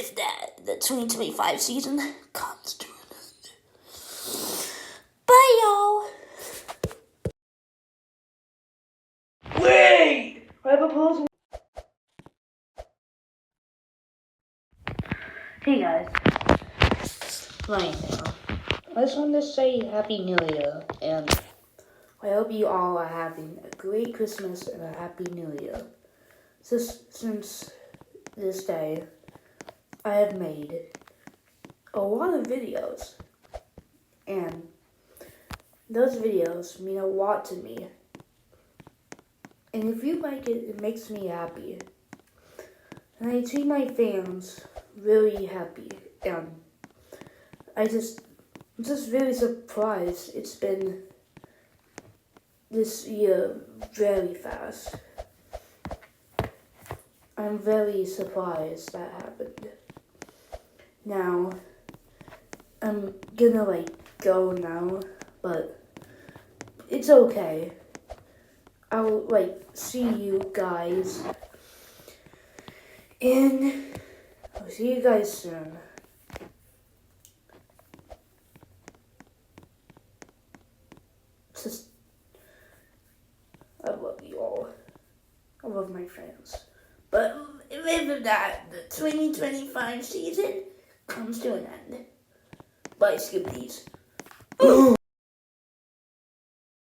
with that, the 2025 season comes to an end. Bye, y'all. Wait! I have a puzzle. Hey guys. Right now, I just wanted to say Happy New Year, and I hope you all are having a great Christmas and a Happy New Year. Since this day, I have made a lot of videos, and those videos mean a lot to me. And if you like it, it makes me happy. And I see my fans really happy, and I'm just really surprised it's been this year very fast. I'm very surprised that happened. Now, I'm gonna go now, but it's okay. I'll see you guys, and I'll see you guys soon. I love you all. I love my fans. But with that, the 2025 season comes to an end. Bye, Scoopies.